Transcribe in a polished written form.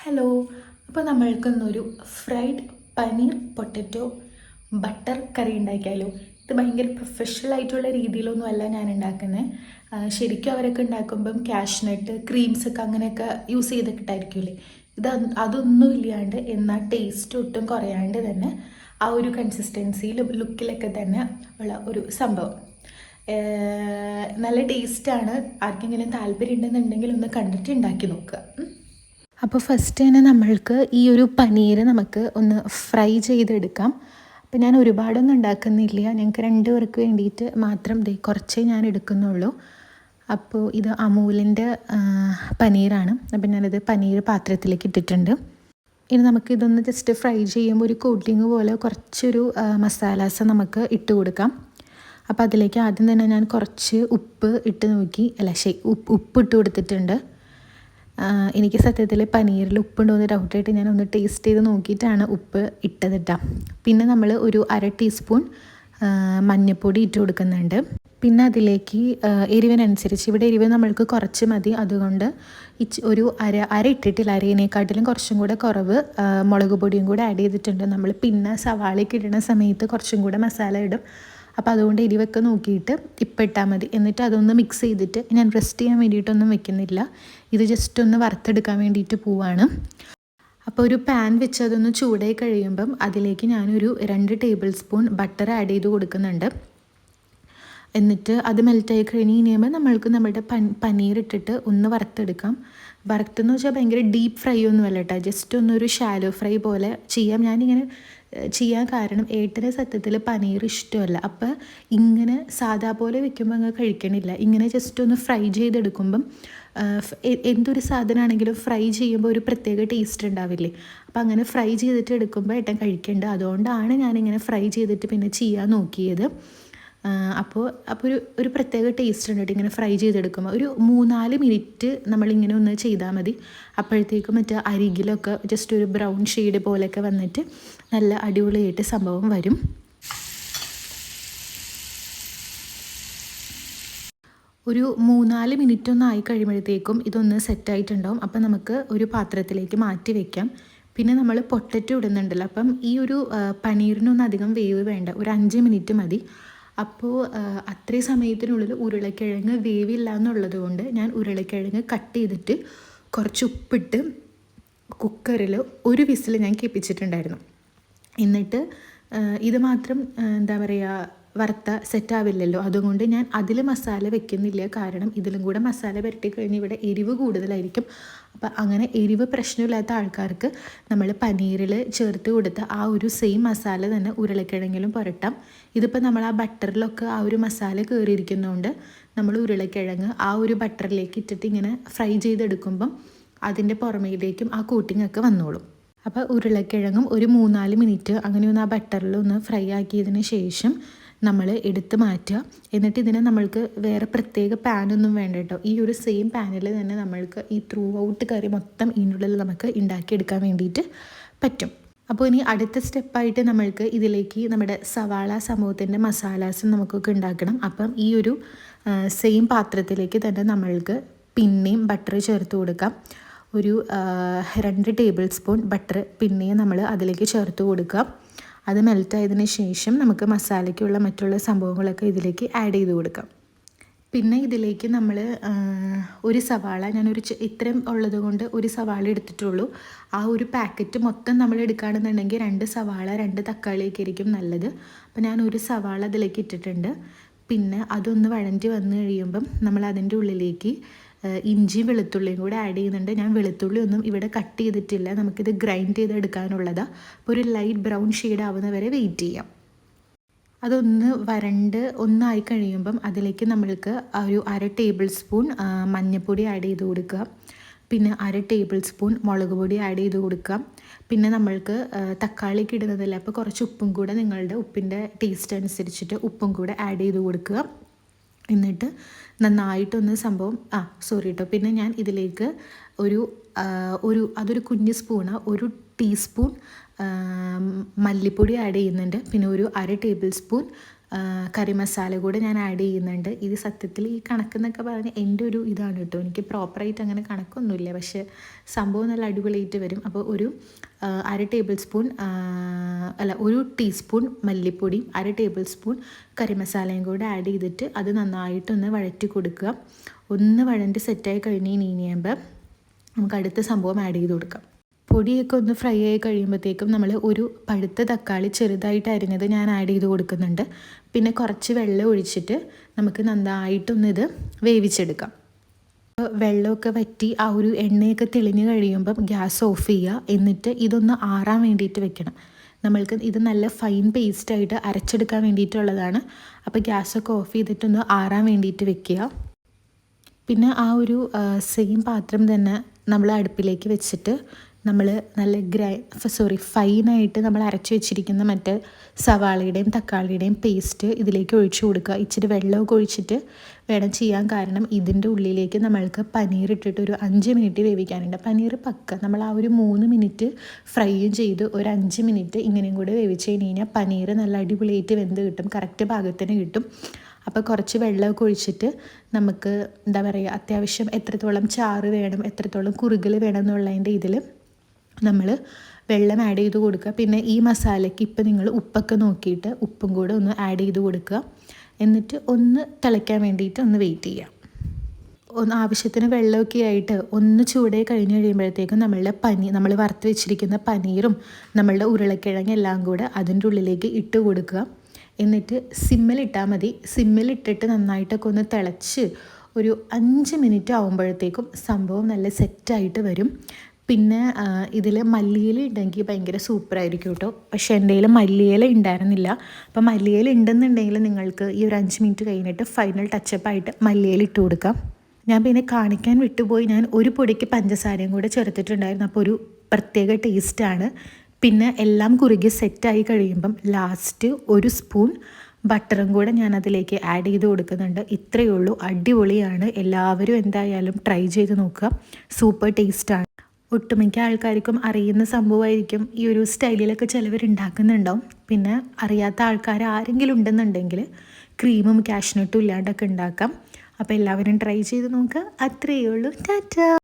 Hello. അപ്പോൾ നമ്മൾക്കൊന്നൊരു fried paneer potato butter കറി ഉണ്ടാക്കിയാലോ? ഇത് ഭയങ്കര പ്രൊഫഷണൽ ആയിട്ടുള്ള രീതിയിലൊന്നും അല്ല ഞാൻ ഉണ്ടാക്കുന്നത്. ശരിക്കും അവരൊക്കെ ഉണ്ടാക്കുമ്പം ക്യാഷ്നട്ട് ക്രീംസൊക്കെ അങ്ങനെയൊക്കെ യൂസ് ചെയ്തിട്ടായിരിക്കില്ലേ. ഇത് അതൊന്നും ഇല്ലാണ്ട് എന്നാൽ ടേസ്റ്റ് ഒട്ടും കുറയാണ്ട് തന്നെ ആ ഒരു കൺസിസ്റ്റൻസിയിലും ലുക്കിലൊക്കെ തന്നെ ഉള്ള ഒരു സംഭവം. നല്ല ടേസ്റ്റാണ്. ആർക്കെങ്കിലും താല്പര്യം ഉണ്ടെന്നുണ്ടെങ്കിൽ ഒന്ന് കണ്ടിട്ട് ഉണ്ടാക്കി നോക്കുക. അപ്പോൾ ഫസ്റ്റ് തന്നെ നമ്മൾക്ക് ഈ ഒരു പനീർ നമുക്ക് ഒന്ന് ഫ്രൈ ചെയ്തെടുക്കാം. അപ്പോൾ ഞാൻ ഒരുപാടൊന്നും ഉണ്ടാക്കുന്നില്ല, ഞങ്ങൾക്ക് 2 പേർക്ക് വേണ്ടിയിട്ട് മാത്രം കുറച്ചേ ഞാൻ എടുക്കുന്നുള്ളൂ. അപ്പോൾ ഇത് അമൂലിൻ്റെ പനീറാണ്. അപ്പോൾ ഞാനിത് പനീർ പാത്രത്തിലേക്ക് ഇട്ടിട്ടുണ്ട്. ഇനി നമുക്കിതൊന്ന് ജസ്റ്റ് ഫ്രൈ ചെയ്യുമ്പോൾ ഒരു കോട്ടിങ് പോലെ കുറച്ചൊരു മസാലാസ് നമുക്ക് ഇട്ട് കൊടുക്കാം. അപ്പോൾ അതിലേക്ക് ആദ്യം തന്നെ ഞാൻ കുറച്ച് ഉപ്പ് ഇട്ട് നോക്കി, ഉപ്പ് ഇട്ട് കൊടുത്തിട്ടുണ്ട്. എനിക്ക് സത്യത്തിൽ പനീറിൽ ഉപ്പുണ്ടോ എന്ന് ഡൗട്ടായിട്ട് ഞാനൊന്ന് ടേസ്റ്റ് ചെയ്ത് നോക്കിയിട്ടാണ് ഉപ്പ് ഇട്ടതിട്ടാ. പിന്നെ നമ്മൾ ഒരു 1/2 ടീസ്പൂൺ മഞ്ഞൾപ്പൊടി ഇട്ട് കൊടുക്കുന്നുണ്ട്. പിന്നെ അതിലേക്ക് എരിവിനനുസരിച്ച്, ഇവിടെ എരിവ് നമ്മൾക്ക് കുറച്ച് മതി, അതുകൊണ്ട് ഒരു അര ഇട്ടിട്ടില്ല, അരേനേക്കാട്ടിലും കുറച്ചും കൂടെ കുറവ് മുളക് പൊടിയും കൂടെ ആഡ് ചെയ്തിട്ടുണ്ട്. നമ്മൾ പിന്നെ സവാളയ്ക്ക് ഇടുന്ന സമയത്ത് കുറച്ചും കൂടെ മസാല ഇടും. അപ്പോൾ അതുകൊണ്ട് എരിവൊക്കെ നോക്കിയിട്ട് ഇപ്പം ഇട്ടാൽ മതി. എന്നിട്ട് അതൊന്ന് മിക്സ് ചെയ്തിട്ട്, ഞാൻ റെസ്റ്റ് ചെയ്യാൻ വേണ്ടിയിട്ടൊന്നും വെക്കുന്നില്ല, ഇത് ജസ്റ്റ് ഒന്ന് വറുത്തെടുക്കാൻ വേണ്ടിയിട്ട് പോവാണ്. അപ്പോൾ ഒരു പാൻ വെച്ച് അതൊന്ന് ചൂടായി കഴിയുമ്പം അതിലേക്ക് ഞാനൊരു 2 ടേബിൾ സ്പൂൺ ബട്ടർ ആഡ് ചെയ്ത് കൊടുക്കുന്നുണ്ട്. എന്നിട്ട് അത് മെൽറ്റായി കഴിയുമ്പോൾ നമ്മൾക്ക് നമ്മുടെ പനീർ ഇട്ടിട്ട് ഒന്ന് വറുത്തെടുക്കാം. വറുത്തെന്ന് വെച്ചാൽ ഭയങ്കര ഡീപ്പ് ഫ്രൈ ഒന്നും അല്ല കേട്ടോ, ജസ്റ്റ് ഒന്നൊരു ഷാലോ ഫ്രൈ പോലെ ചെയ്യാം. ഞാനിങ്ങനെ ചെയ്യാൻ കാരണം ഏട്ടന് സത്യത്തിൽ പനീർ ഇഷ്ടമല്ല. അപ്പോൾ ഇങ്ങനെ സാധാ പോലെ വെക്കുമ്പോൾ അങ്ങ് കഴിക്കണില്ല. ഇങ്ങനെ ജസ്റ്റ് ഒന്ന് ഫ്രൈ ചെയ്തെടുക്കുമ്പം എന്തൊരു സാധനമാണെങ്കിലും ഫ്രൈ ചെയ്യുമ്പോൾ ഒരു പ്രത്യേക ടേസ്റ്റ് ഉണ്ടാവില്ലേ. അപ്പോൾ അങ്ങനെ ഫ്രൈ ചെയ്തിട്ട് എടുക്കുമ്പോൾ ഏട്ടൻ കഴിക്കേണ്ടത്. അതുകൊണ്ടാണ് ഞാനിങ്ങനെ ഫ്രൈ ചെയ്തിട്ട് പിന്നെ ചെയ്യാൻ നോക്കിയത്. അപ്പോൾ ഒരു പ്രത്യേക ടേസ്റ്റ് ഉണ്ട് കേട്ടോ ഇങ്ങനെ ഫ്രൈ ചെയ്തെടുക്കുമ്പോൾ. ഒരു 3-4 മിനിറ്റ് നമ്മളിങ്ങനെ ഒന്ന് ചെയ്താൽ മതി. അപ്പോഴത്തേക്കും മറ്റേ അരികിലൊക്കെ ജസ്റ്റ് ഒരു ബ്രൗൺ ഷെയ്ഡ് പോലെയൊക്കെ വന്നിട്ട് നല്ല അടിപൊളിയായിട്ട് സംഭവം വരും. ഒരു 3-4 മിനിറ്റ് ഒന്ന് ആയി കഴിയുമ്പോഴത്തേക്കും ഇതൊന്ന് സെറ്റായിട്ടുണ്ടാവും. അപ്പം നമുക്ക് ഒരു പാത്രത്തിലേക്ക് മാറ്റി വയ്ക്കാം. പിന്നെ നമ്മൾ പൊട്ടറ്റോ ഇടുന്നുണ്ടല്ലോ, അപ്പം ഈ ഒരു പനീറിനൊന്നും അധികം വേവ് വേണ്ട, ഒരു 5 മിനിറ്റ് മതി. അപ്പോൾ അത്രയും സമയത്തിനുള്ളിൽ ഉരുളക്കിഴങ്ങ് വേവില്ല എന്നുള്ളത് കൊണ്ട് ഞാൻ ഉരുളക്കിഴങ്ങ് കട്ട് ചെയ്തിട്ട് കുറച്ച് ഉപ്പിട്ട് കുക്കറിൽ ഒരു വിസിൽ ഞാൻ കേൾപ്പിച്ചിട്ടുണ്ടായിരുന്നു. എന്നിട്ട് ഇത് മാത്രം എന്താ പറയുക വറുത്ത സെറ്റാവില്ലല്ലോ, അതുകൊണ്ട് ഞാൻ അതിൽ മസാല വെക്കുന്നില്ല. കാരണം ഇതിലും കൂടെ മസാല പുരട്ടി കഴിഞ്ഞ് ഇവിടെ എരിവ് കൂടുതലായിരിക്കും. അപ്പം അങ്ങനെ എരിവ് പ്രശ്നമില്ലാത്ത ആൾക്കാർക്ക് നമ്മൾ പനീറിൽ ചേർത്ത് കൊടുത്ത ആ ഒരു സെയിം മസാല തന്നെ ഉരുളക്കിഴങ്ങിലും പുരട്ടാം. ഇതിപ്പോൾ നമ്മൾ ആ ബട്ടറിലൊക്കെ ആ ഒരു മസാല കയറിയിരിക്കുന്നതുകൊണ്ട് നമ്മൾ ഉരുളക്കിഴങ്ങ് ആ ഒരു ബട്ടറിലേക്ക് ഇട്ടിട്ട് ഇങ്ങനെ ഫ്രൈ ചെയ്തെടുക്കുമ്പം അതിൻ്റെ പുറമേലേക്കും ആ കോട്ടിങ്ങൊക്കെ വന്നോളും. അപ്പോൾ ഉരുളക്കിഴങ്ങും ഒരു 3-4 മിനിറ്റ് അങ്ങനെ ഒന്ന് ആ ബട്ടറിൽ ഒന്ന് ഫ്രൈ ആക്കിയതിന് ശേഷം നമ്മൾ എടുത്ത് മാറ്റുക. എന്നിട്ട് ഇതിനെ നമ്മൾക്ക് വേറെ പ്രത്യേക പാനൊന്നും വേണ്ട കേട്ടോ. ഈ ഒരു സെയിം പാനിൽ തന്നെ നമ്മൾക്ക് ഈ ത്രൂ ഔട്ട് കറി മൊത്തം ഇതിനുള്ളിൽ നമുക്ക് ഉണ്ടാക്കിയെടുക്കാൻ വേണ്ടിയിട്ട് പറ്റും. അപ്പോൾ ഇനി അടുത്ത സ്റ്റെപ്പായിട്ട് നമ്മൾക്ക് ഇതിലേക്ക് നമ്മുടെ സവാള സമൂഹത്തിൻ്റെ മസാലാസും നമുക്കൊക്കെ ഉണ്ടാക്കണം. അപ്പം ഈ ഒരു സെയിം പാത്രത്തിലേക്ക് തന്നെ നമ്മൾക്ക് പിന്നെയും ബട്ടർ ചേർത്ത് കൊടുക്കാം. ഒരു 2 ടേബിൾ സ്പൂൺ ബട്ടർ പിന്നെയും നമ്മൾ അതിലേക്ക് ചേർത്ത് കൊടുക്കാം. അത് മെൽറ്റായതിന് ശേഷം നമുക്ക് മസാലയ്ക്കുള്ള മറ്റുള്ള സംഭവങ്ങളൊക്കെ ഇതിലേക്ക് ആഡ് ചെയ്ത് കൊടുക്കാം. പിന്നെ ഇതിലേക്ക് നമ്മൾ ഒരു സവാള, ഞാനൊരു ഇത്രയും ഉള്ളത് കൊണ്ട് ഒരു സവാള എടുത്തിട്ടുള്ളൂ. ആ ഒരു പാക്കറ്റ് മൊത്തം നമ്മൾ എടുക്കുകയാണെന്നുണ്ടെങ്കിൽ 2 സവാള 2 തക്കാളിയൊക്കെ ആയിരിക്കും നല്ലത്. അപ്പോൾ ഞാൻ ഒരു സവാള അതിലേക്ക് ഇട്ടിട്ടുണ്ട്. പിന്നെ അതൊന്ന് വഴണ്ടി വന്നു കഴിയുമ്പം നമ്മൾ അതിൻ്റെ ഉള്ളിലേക്ക് ഇഞ്ചി വെളുത്തുള്ളിയും കൂടെ ആഡ് ചെയ്യുന്നുണ്ട്. ഞാൻ വെളുത്തുള്ളി ഒന്നും ഇവിടെ കട്ട് ചെയ്തിട്ടില്ല, നമുക്കിത് ഗ്രൈൻഡ് ചെയ്തെടുക്കാനുള്ളതാണ്. അപ്പോൾ ഒരു ലൈറ്റ് ബ്രൗൺ ഷെയ്ഡ് ആവുന്ന വരെ വെയിറ്റ് ചെയ്യാം. അതൊന്ന് ഒന്നായി കഴിയുമ്പം അതിലേക്ക് നമ്മൾക്ക് ഒരു 1/2 ടേബിൾ സ്പൂൺ മഞ്ഞൾപ്പൊടി ആഡ് ചെയ്ത് കൊടുക്കുക. പിന്നെ 1/2 ടേബിൾ സ്പൂൺ മുളക് പൊടി ആഡ് ചെയ്ത് കൊടുക്കാം. പിന്നെ നമ്മൾക്ക് തക്കാളിക്ക് ഇടുന്നതല്ല, അപ്പോൾ കുറച്ച് ഉപ്പും കൂടെ നിങ്ങളുടെ ഉപ്പിൻ്റെ ടേസ്റ്റ് അനുസരിച്ചിട്ട് ഉപ്പും കൂടെ ആഡ് ചെയ്ത് കൊടുക്കുക. എന്നിട്ട് നന്നായിട്ടൊന്ന് സംഭവം പിന്നെ ഞാൻ ഇതിലേക്ക് അതൊരു കുഞ്ഞ് സ്പൂണ് 1 ടീസ്പൂൺ മല്ലിപ്പൊടി ആഡ് ചെയ്യുന്നുണ്ട്. പിന്നെ ഒരു 1/2 ടേബിൾ സ്പൂൺ കറി മസാല കൂടെ ഞാൻ ആഡ് ചെയ്യുന്നുണ്ട്. ഇത് സത്യത്തിൽ ഈ കണക്കെന്നൊക്കെ പറഞ്ഞ് എൻ്റെ ഒരു ഇതാണ് കേട്ടോ. എനിക്ക് പ്രോപ്പറായിട്ട് അങ്ങനെ കണക്കൊന്നുമില്ല, പക്ഷേ സംഭവം നല്ല അടിപൊളിയായിട്ട് വരും. അപ്പോൾ ഒരു 1/2 ടേബിൾ സ്പൂൺ അല്ല 1 ടീസ്പൂൺ മല്ലിപ്പൊടിയും 1/2 ടേബിൾ സ്പൂൺ കറി മസാലയും കൂടെ ആഡ് ചെയ്തിട്ട് അത് നന്നായിട്ടൊന്ന് വഴറ്റി കൊടുക്കുക. ഒന്ന് വഴണ്ടി സെറ്റായി കഴിഞ്ഞ് ഇനിയുമ്പോൾ നമുക്ക് അടുത്ത സംഭവം ആഡ് ചെയ്ത് കൊടുക്കാം. പൊടിയൊക്കെ ഒന്ന് ഫ്രൈ ആയി കഴിയുമ്പോഴത്തേക്കും നമ്മൾ ഒരു പഴുത്ത തക്കാളി ചെറുതായിട്ട് അരിഞ്ഞത് ഞാൻ ആഡ് ചെയ്ത് കൊടുക്കുന്നുണ്ട്. പിന്നെ കുറച്ച് വെള്ളം ഒഴിച്ചിട്ട് നമുക്ക് നന്നായിട്ടൊന്ന് ഇത് വേവിച്ചെടുക്കാം. വെള്ളമൊക്കെ വറ്റി ആ ഒരു എണ്ണയൊക്കെ തെളിഞ്ഞ് കഴിയുമ്പം ഗ്യാസ് ഓഫ് ചെയ്യുക. എന്നിട്ട് ഇതൊന്ന് ആറാൻ വേണ്ടിയിട്ട് വെക്കണം. നമ്മൾക്ക് ഇത് നല്ല ഫൈൻ പേസ്റ്റായിട്ട് അരച്ചെടുക്കാൻ വേണ്ടിയിട്ടുള്ളതാണ്. അപ്പോൾ ഗ്യാസൊക്കെ ഓഫ് ചെയ്തിട്ടൊന്ന് ആറാൻ വേണ്ടിയിട്ട് വെക്കുക. പിന്നെ ആ ഒരു സെയിം പാത്രം തന്നെ നമ്മൾ അടുപ്പിലേക്ക് വെച്ചിട്ട് നമ്മൾ നല്ല ഫൈനായിട്ട് നമ്മൾ അരച്ച് വെച്ചിരിക്കുന്ന മറ്റേ സവാളയുടെയും തക്കാളിയുടെയും പേസ്റ്റ് ഇതിലേക്ക് ഒഴിച്ചു കൊടുക്കുക. ഇച്ചിരി വെള്ളമൊക്കെ ഒഴിച്ചിട്ട് വേണം ചെയ്യാൻ. കാരണം ഇതിൻ്റെ ഉള്ളിലേക്ക് നമ്മൾക്ക് പനീർ ഇട്ടിട്ട് ഒരു 5 മിനിറ്റ് വേവിക്കാനുണ്ട്. പനീർ നമ്മൾ ആ ഒരു 3 മിനിറ്റ് ഫ്രൈയും ചെയ്ത് ഒരു 5 മിനിറ്റ് ഇങ്ങനെയും കൂടെ വേവിച്ച് കഴിഞ്ഞാൽ പനീർ നല്ല അടിപൊളിയായിട്ട് വെന്ത് കിട്ടും, കറക്റ്റ് പാകത്തിന് കിട്ടും. അപ്പോൾ കുറച്ച് വെള്ളമൊക്കെ ഒഴിച്ചിട്ട് നമുക്ക് എന്താ പറയുക, അത്യാവശ്യം എത്രത്തോളം ചാറ് വേണം, എത്രത്തോളം കുറുകൽ വേണം എന്നുള്ളതിൻ്റെ ഇതിൽ നമ്മൾ വെള്ളം ആഡ് ചെയ്ത് കൊടുക്കുക. പിന്നെ ഈ മസാലയ്ക്ക് ഇപ്പോൾ നിങ്ങൾ ഉപ്പൊക്കെ നോക്കിയിട്ട് ഉപ്പും കൂടെ ഒന്ന് ആഡ് ചെയ്ത് കൊടുക്കുക. എന്നിട്ട് ഒന്ന് തിളയ്ക്കാൻ വേണ്ടിയിട്ട് ഒന്ന് വെയിറ്റ് ചെയ്യുക. ആവശ്യത്തിന് വെള്ളമൊക്കെ ആയിട്ട് ഒന്ന് ചൂടായി കഴിഞ്ഞ് കഴിയുമ്പോഴത്തേക്കും നമ്മൾ വറുത്ത് വെച്ചിരിക്കുന്ന പനീറും നമ്മളുടെ ഉരുളക്കിഴങ്ങ് എല്ലാം കൂടെ അതിൻ്റെ ഉള്ളിലേക്ക് ഇട്ട് കൊടുക്കുക. എന്നിട്ട് സിമ്മിലിട്ടാൽ മതി. സിമ്മിലിട്ടിട്ട് നന്നായിട്ടൊക്കെ ഒന്ന് തിളച്ച് ഒരു 5 മിനിറ്റ് ആകുമ്പോഴത്തേക്കും സംഭവം നല്ല സെറ്റായിട്ട് വരും. പിന്നെ ഇതിൽ മല്ലിയില ഉണ്ടെങ്കിൽ ഭയങ്കര സൂപ്പറായിരിക്കും കേട്ടോ. പക്ഷേ എൻ്റെ കയ്യിൽ മല്ലിയില ഉണ്ടായിരുന്നില്ല. അപ്പോൾ മല്ലിയില ഉണ്ടെന്നുണ്ടെങ്കിൽ നിങ്ങൾക്ക് ഈ ഒരു 5 മിനിറ്റ് കഴിഞ്ഞിട്ട് ഫൈനൽ ടച്ചപ്പായിട്ട് മല്ലിയില ഇട്ട് കൊടുക്കാം. ഞാൻ പിന്നെ കാണിക്കാൻ വിട്ടുപോയി, ഞാൻ ഒരു പൊടിക്ക് പഞ്ചസാരയും കൂടെ ചേർത്തിട്ടുണ്ടായിരുന്നു. അപ്പോൾ ഒരു പ്രത്യേക ടേസ്റ്റാണ്. പിന്നെ എല്ലാം കുറുകി സെറ്റായി കഴിയുമ്പം ലാസ്റ്റ് 1 സ്പൂൺ ബട്ടറും കൂടെ ഞാൻ അതിലേക്ക് ആഡ് ചെയ്ത് കൊടുക്കുന്നുണ്ട്. ഇത്രയേ ഉള്ളൂ, അടിപൊളിയാണ്. എല്ലാവരും എന്തായാലും ട്രൈ ചെയ്ത് നോക്കുക, സൂപ്പർ ടേസ്റ്റാണ്. ഒട്ടുമിക്ക ആൾക്കാർക്കും അറിയുന്ന സംഭവമായിരിക്കും. ഈ ഒരു സ്റ്റൈലിലൊക്കെ ചിലവർ ഉണ്ടാക്കുന്നുണ്ടാവും. പിന്നെ അറിയാത്ത ആൾക്കാർ ആരെങ്കിലും ഉണ്ടെന്നുണ്ടെങ്കിൽ ക്രീമും കാഷ്നട്ടും ഇല്ലാണ്ടൊക്കെ ഉണ്ടാക്കാം. അപ്പോൾ എല്ലാവരും ട്രൈ ചെയ്ത് നോക്കുക. അത്രയേ ഉള്ളൂ. ടാറ്റാ.